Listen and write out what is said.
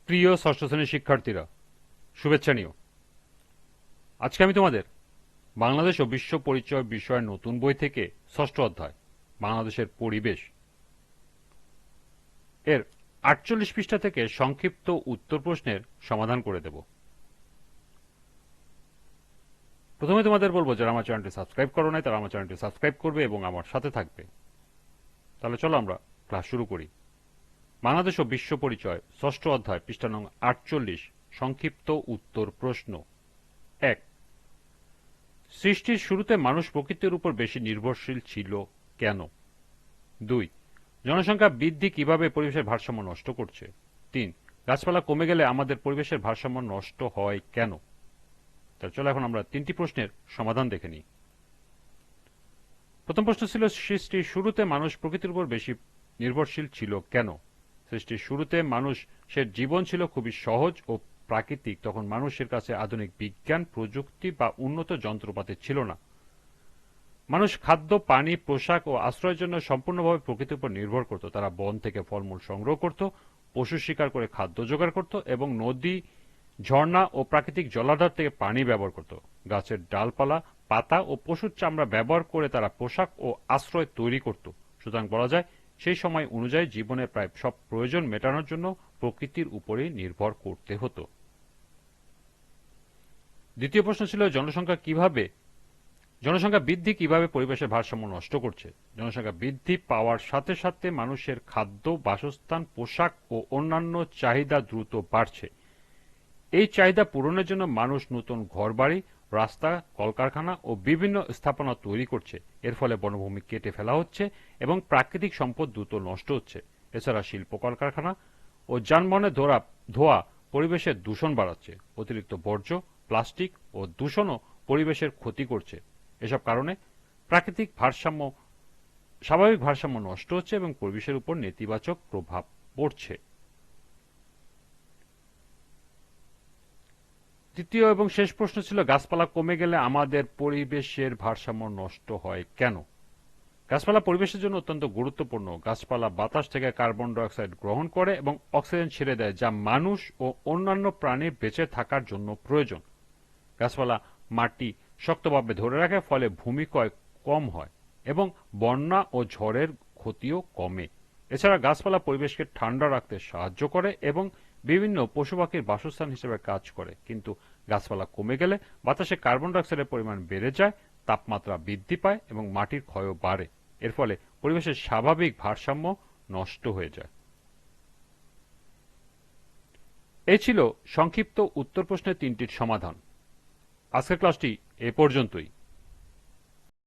প্রিয় ষষ্ঠ শ্রেণীর শিক্ষার্থীরা, শুভেচ্ছা নিও। আজকে আমি তোমাদের বাংলাদেশ ও বিশ্ব পরিচয় বিষয়ের নতুন বই থেকে ষষ্ঠ অধ্যায় বাংলাদেশের পরিবেশ এর ৪৮ পৃষ্ঠা থেকে সংক্ষিপ্ত উত্তর প্রশ্নের সমাধান করে দেব। প্রথমে তোমাদের বলবো, যারা আমার চ্যানেলটি সাবস্ক্রাইব করো নাই তারা আমার চ্যানেলটি সাবস্ক্রাইব করবে এবং আমার সাথে থাকবে। তাহলে চলো আমরা ক্লাস শুরু করি। বাংলাদেশ ও বিশ্ব পরিচয় ষষ্ঠ অধ্যায় পৃষ্ঠা নং ৪৮, সংক্ষিপ্ত উত্তর প্রশ্ন। ১. সৃষ্টির শুরুতে মানুষ প্রকৃতির উপর বেশি নির্ভরশীল ছিল কেন? ২. জনসংখ্যা বৃদ্ধি কিভাবে পরিবেশের ভারসাম্য নষ্ট করছে? ৩. গাছপালা কমে গেলে আমাদের পরিবেশের ভারসাম্য নষ্ট হয় কেন? তাহলে চলো এখন আমরা ৩টি প্রশ্নের সমাধান দেখে নিই। প্রথম প্রশ্ন ছিল, সৃষ্টির শুরুতে মানুষ প্রকৃতির উপর বেশি নির্ভরশীল ছিল কেন? সৃষ্টির শুরুতে মানুষের জীবন ছিল খুবই সহজ ও প্রাকৃতিক। তখন মানুষের কাছে আধুনিক বিজ্ঞান, প্রযুক্তি বা উন্নত যন্ত্রপাতি ছিল না। মানুষ খাদ্য, পানি, পোশাক ও আশ্রয়ের জন্য সম্পূর্ণভাবে প্রকৃতির উপর নির্ভর করত। তারা বন থেকে ফলমূল সংগ্রহ করত, পশু শিকার করে খাদ্য জোগাড় করত এবং নদী, ঝর্ণা ও প্রাকৃতিক জলাধার থেকে পানি ব্যবহার করত। গাছের ডালপালা, পাতা ও পশুর চামড়া ব্যবহার করে তারা পোশাক ও আশ্রয় তৈরি করত। সুতরাং বলা যায়, সেই সময় অনুযায়ী জীবনের প্রায় সব প্রয়োজন মেটানোর জন্য প্রকৃতির উপরেই নির্ভর করতে হতো। দ্বিতীয় প্রশ্ন ছিল, জনসংখ্যা বৃদ্ধি কিভাবে পরিবেশের ভারসাম্য নষ্ট করছে? জনসংখ্যা বৃদ্ধি পাওয়ার সাথে সাথে মানুষের খাদ্য, বাসস্থান, পোশাক ও অন্যান্য চাহিদা দ্রুত বাড়ছে। এই চাহিদা পূরণের জন্য মানুষ নতুন ঘরবাড়ি, রাস্তা, কলকারখানা ও বিভিন্ন স্থাপনা তৈরি করছে। এর ফলে বনভূমি কেটে ফেলা হচ্ছে এবং প্রাকৃতিক সম্পদ দ্রুত নষ্ট হচ্ছে। এছাড়া শিল্প, কলকারখানা ও যানবাহনের ধোঁয়া পরিবেশের দূষণ বাড়াচ্ছে। অতিরিক্ত বর্জ্য, প্লাস্টিক ও দূষণও পরিবেশের ক্ষতি করছে। এসব কারণে স্বাভাবিক ভারসাম্য নষ্ট হচ্ছে এবং পরিবেশের উপর নেতিবাচক প্রভাব পড়ছে। তৃতীয় এবং শেষ প্রশ্ন ছিল, গাছপালা কমে গেলে আমাদের পরিবেশের ভারসাম্য নষ্ট হয় কেন? গাছপালা পরিবেশের জন্য অত্যন্ত গুরুত্বপূর্ণ। গাছপালা বাতাস থেকে কার্বন ডাই অক্সাইড গ্রহণ করে এবং অক্সিজেন ছেড়ে দেয়, যা মানুষ ও অন্যান্য প্রাণীর বেঁচে থাকার জন্য প্রয়োজন। গাছপালা মাটি শক্তভাবে ধরে রাখে, ফলে ভূমিক্ষয় কম হয় এবং বন্যা ও ঝড়ের ক্ষতিও কমে। এছাড়া গাছপালা পরিবেশকে ঠান্ডা রাখতে সাহায্য করে এবং বিভিন্ন পশু পাখির বাসস্থান হিসেবে কাজ করে। কিন্তু গাছপালা কমে গেলে বাতাসে কার্বন ডাই অক্সাইডের পরিমাণ বেড়ে যায়, তাপমাত্রা বৃদ্ধি পায় এবং মাটির ক্ষয়ও বাড়ে। এর ফলে পরিবেশের স্বাভাবিক ভারসাম্য নষ্ট হয়ে যায়। এই ছিল সংক্ষিপ্ত উত্তর প্রশ্নের ৩টির সমাধান। আজকের ক্লাসটি এ পর্যন্তই।